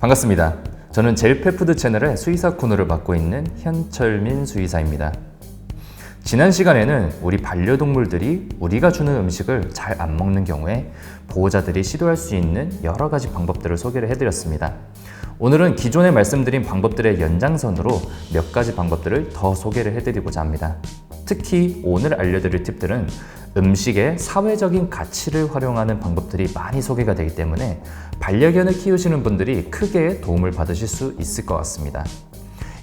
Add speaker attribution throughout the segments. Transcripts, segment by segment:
Speaker 1: 반갑습니다. 저는 젤페푸드 채널의 수의사 코너를 맡고 있는 현철민 수의사입니다. 지난 시간에는 우리 반려동물들이 우리가 주는 음식을 잘 안 먹는 경우에 보호자들이 시도할 수 있는 여러 가지 방법들을 소개를 해드렸습니다. 오늘은 기존에 말씀드린 방법들의 연장선으로 몇 가지 방법들을 더 소개를 해드리고자 합니다. 특히 오늘 알려드릴 팁들은 음식의 사회적인 가치를 활용하는 방법들이 많이 소개가 되기 때문에 반려견을 키우시는 분들이 크게 도움을 받으실 수 있을 것 같습니다.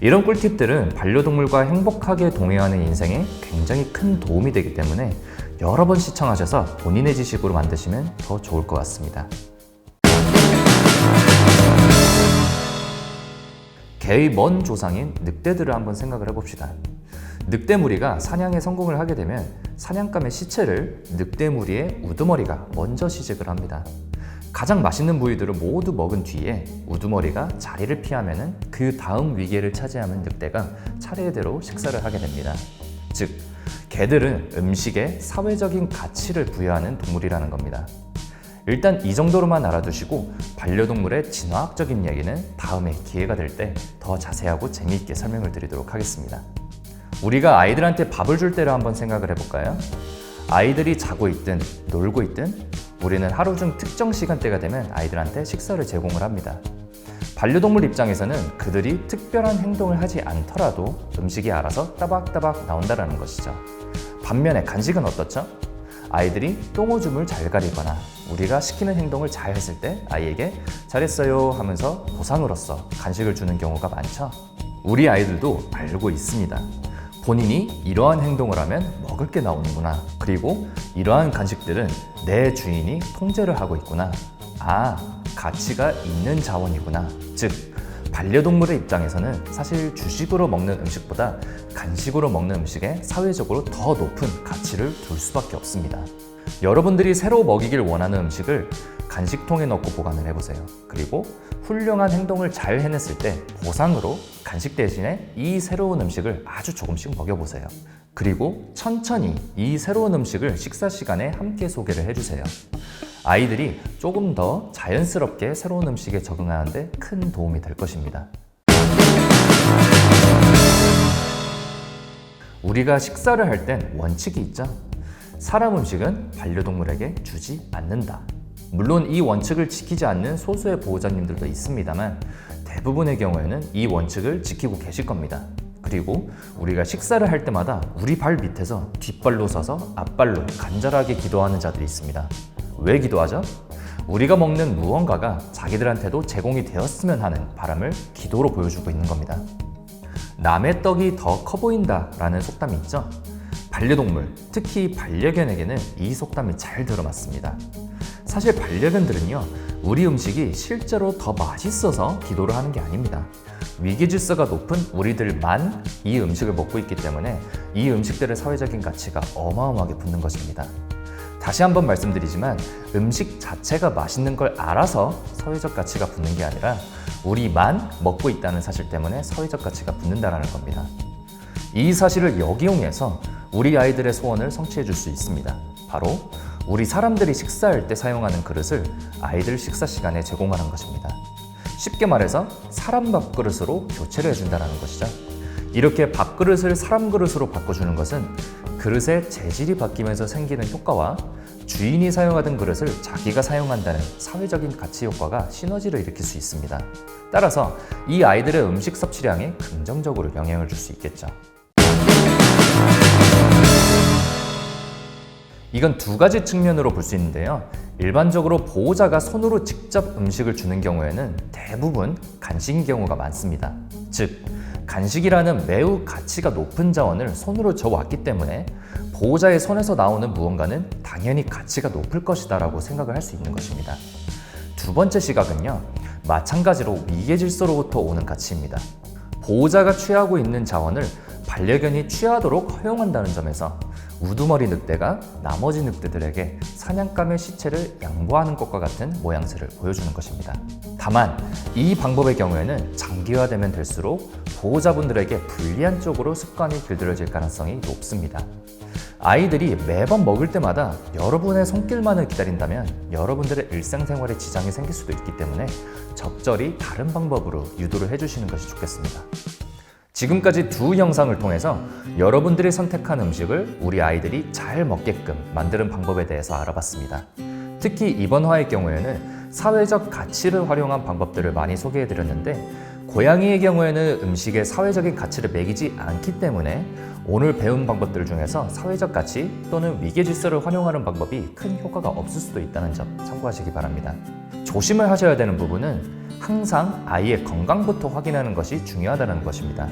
Speaker 1: 이런 꿀팁들은 반려동물과 행복하게 동행하는 인생에 굉장히 큰 도움이 되기 때문에 여러 번 시청하셔서 본인의 지식으로 만드시면 더 좋을 것 같습니다. 개의 먼 조상인 늑대들을 한번 생각을 해봅시다. 늑대 무리가 사냥에 성공을 하게 되면 사냥감의 시체를 늑대 무리의 우두머리가 먼저 시식을 합니다. 가장 맛있는 부위들을 모두 먹은 뒤에 우두머리가 자리를 피하면 그 다음 위계를 차지하는 늑대가 차례대로 식사를 하게 됩니다. 즉, 개들은 음식에 사회적인 가치를 부여하는 동물이라는 겁니다. 일단 이 정도로만 알아두시고 반려동물의 진화학적인 얘기는 다음에 기회가 될 때 더 자세하고 재미있게 설명을 드리도록 하겠습니다. 우리가 아이들한테 밥을 줄 때를 한번 생각을 해볼까요? 아이들이 자고 있든 놀고 있든 우리는 하루 중 특정 시간대가 되면 아이들한테 식사를 제공을 합니다. 반려동물 입장에서는 그들이 특별한 행동을 하지 않더라도 음식이 알아서 따박따박 나온다는 것이죠. 반면에 간식은 어떻죠? 아이들이 똥오줌을 잘 가리거나 우리가 시키는 행동을 잘 했을 때 아이에게 잘했어요 하면서 보상으로서 간식을 주는 경우가 많죠. 우리 아이들도 알고 있습니다. 본인이 이러한 행동을 하면 먹을 게 나오는구나. 그리고 이러한 간식들은 내 주인이 통제를 하고 있구나. 가치가 있는 자원이구나. 즉, 반려동물의 입장에서는 사실 주식으로 먹는 음식보다 간식으로 먹는 음식에 사회적으로 더 높은 가치를 둘 수밖에 없습니다. 여러분들이 새로 먹이길 원하는 음식을 간식통에 넣고 보관을 해보세요. 그리고 훌륭한 행동을 잘 해냈을 때 보상으로 간식 대신에 이 새로운 음식을 아주 조금씩 먹여보세요. 그리고 천천히 이 새로운 음식을 식사 시간에 함께 소개를 해주세요. 아이들이 조금 더 자연스럽게 새로운 음식에 적응하는데 큰 도움이 될 것입니다. 우리가 식사를 할 땐 원칙이 있죠. 사람 음식은 반려동물에게 주지 않는다. 물론 이 원칙을 지키지 않는 소수의 보호자님들도 있습니다만 대부분의 경우에는 이 원칙을 지키고 계실 겁니다. 그리고 우리가 식사를 할 때마다 우리 발 밑에서 뒷발로 서서 앞발로 간절하게 기도하는 자들이 있습니다. 왜 기도하죠? 우리가 먹는 무언가가 자기들한테도 제공이 되었으면 하는 바람을 기도로 보여주고 있는 겁니다. 남의 떡이 더 커 보인다 라는 속담이 있죠. 반려동물, 특히 반려견에게는 이 속담이 잘 들어맞습니다. 사실 반려견들은요, 우리 음식이 실제로 더 맛있어서 기도를 하는 게 아닙니다. 위계질서가 높은 우리들만 이 음식을 먹고 있기 때문에 이 음식들의 사회적인 가치가 어마어마하게 붙는 것입니다. 다시 한번 말씀드리지만 음식 자체가 맛있는 걸 알아서 사회적 가치가 붙는 게 아니라 우리만 먹고 있다는 사실 때문에 사회적 가치가 붙는다는 겁니다. 이 사실을 역이용해서 우리 아이들의 소원을 성취해 줄 수 있습니다. 바로 우리 사람들이 식사할 때 사용하는 그릇을 아이들 식사 시간에 제공하는 것입니다. 쉽게 말해서 사람 밥그릇으로 교체를 해준다는 것이죠. 이렇게 밥그릇을 사람 그릇으로 바꿔주는 것은 그릇의 재질이 바뀌면서 생기는 효과와 주인이 사용하던 그릇을 자기가 사용한다는 사회적인 가치 효과가 시너지를 일으킬 수 있습니다. 따라서 이 아이들의 음식 섭취량에 긍정적으로 영향을 줄 수 있겠죠. 이건 두 가지 측면으로 볼 수 있는데요. 일반적으로 보호자가 손으로 직접 음식을 주는 경우에는 대부분 간식인 경우가 많습니다. 즉, 간식이라는 매우 가치가 높은 자원을 손으로 줘왔기 때문에 보호자의 손에서 나오는 무언가는 당연히 가치가 높을 것이다 라고 생각을 할 수 있는 것입니다. 두 번째 시각은요, 마찬가지로 위계질서로부터 오는 가치입니다. 보호자가 취하고 있는 자원을 반려견이 취하도록 허용한다는 점에서 우두머리 늑대가 나머지 늑대들에게 사냥감의 시체를 양보하는 것과 같은 모양새를 보여주는 것입니다. 다만 이 방법의 경우에는 장기화되면 될수록 보호자분들에게 불리한 쪽으로 습관이 길들여질 가능성이 높습니다. 아이들이 매번 먹을 때마다 여러분의 손길만을 기다린다면 여러분들의 일상생활에 지장이 생길 수도 있기 때문에 적절히 다른 방법으로 유도를 해주시는 것이 좋겠습니다. 지금까지 두 영상을 통해서 여러분들이 선택한 음식을 우리 아이들이 잘 먹게끔 만드는 방법에 대해서 알아봤습니다. 특히 이번 화의 경우에는 사회적 가치를 활용한 방법들을 많이 소개해드렸는데 고양이의 경우에는 음식에 사회적인 가치를 매기지 않기 때문에 오늘 배운 방법들 중에서 사회적 가치 또는 위계 질서를 활용하는 방법이 큰 효과가 없을 수도 있다는 점 참고하시기 바랍니다. 조심을 하셔야 되는 부분은 항상 아이의 건강부터 확인하는 것이 중요하다는 것입니다.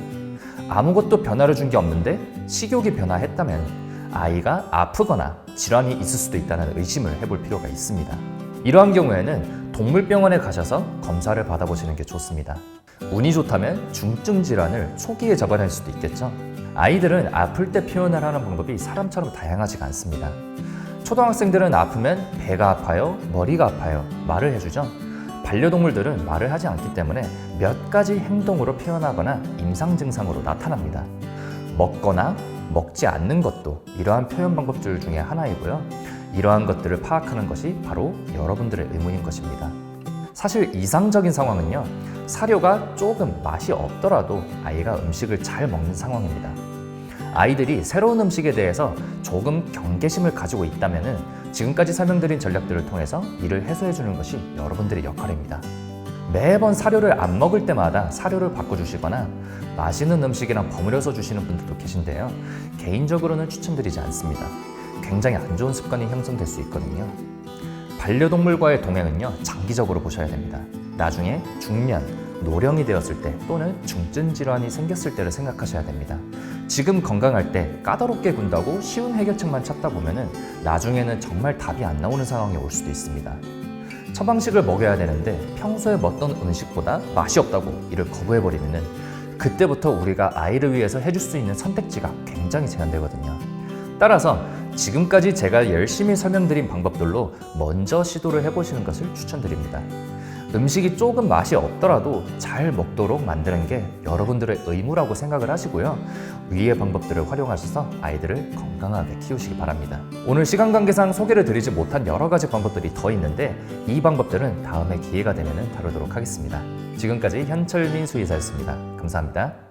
Speaker 1: 아무것도 변화를 준 게 없는데 식욕이 변화했다면 아이가 아프거나 질환이 있을 수도 있다는 의심을 해볼 필요가 있습니다. 이러한 경우에는 동물병원에 가셔서 검사를 받아보시는 게 좋습니다. 운이 좋다면 중증 질환을 초기에 잡아낼 수도 있겠죠. 아이들은 아플 때 표현을 하는 방법이 사람처럼 다양하지가 않습니다. 초등학생들은 아프면 배가 아파요, 머리가 아파요 말을 해주죠. 반려동물들은 말을 하지 않기 때문에 몇 가지 행동으로 표현하거나 임상 증상으로 나타납니다. 먹거나 먹지 않는 것도 이러한 표현 방법들 중에 하나이고요. 이러한 것들을 파악하는 것이 바로 여러분들의 의무인 것입니다. 사실 이상적인 상황은요, 사료가 조금 맛이 없더라도 아이가 음식을 잘 먹는 상황입니다. 아이들이 새로운 음식에 대해서 조금 경계심을 가지고 있다면 지금까지 설명드린 전략들을 통해서 이를 해소해 주는 것이 여러분들의 역할입니다. 매번 사료를 안 먹을 때마다 사료를 바꿔주시거나 맛있는 음식이랑 버무려서 주시는 분들도 계신데요. 개인적으로는 추천드리지 않습니다. 굉장히 안 좋은 습관이 형성될 수 있거든요. 반려동물과의 동행은요, 장기적으로 보셔야 됩니다. 나중에 중년, 노령이 되었을 때 또는 중증 질환이 생겼을 때를 생각하셔야 됩니다. 지금 건강할 때 까다롭게 군다고 쉬운 해결책만 찾다 보면은 나중에는 정말 답이 안 나오는 상황이 올 수도 있습니다. 처방식을 먹여야 되는데 평소에 먹던 음식보다 맛이 없다고 이를 거부해버리면은 그때부터 우리가 아이를 위해서 해줄 수 있는 선택지가 굉장히 제한되거든요. 따라서 지금까지 제가 열심히 설명드린 방법들로 먼저 시도를 해보시는 것을 추천드립니다. 음식이 조금 맛이 없더라도 잘 먹도록 만드는 게 여러분들의 의무라고 생각을 하시고요. 위의 방법들을 활용하셔서 아이들을 건강하게 키우시기 바랍니다. 오늘 시간 관계상 소개를 드리지 못한 여러 가지 방법들이 더 있는데 이 방법들은 다음에 기회가 되면 다루도록 하겠습니다. 지금까지 현철민 수의사였습니다. 감사합니다.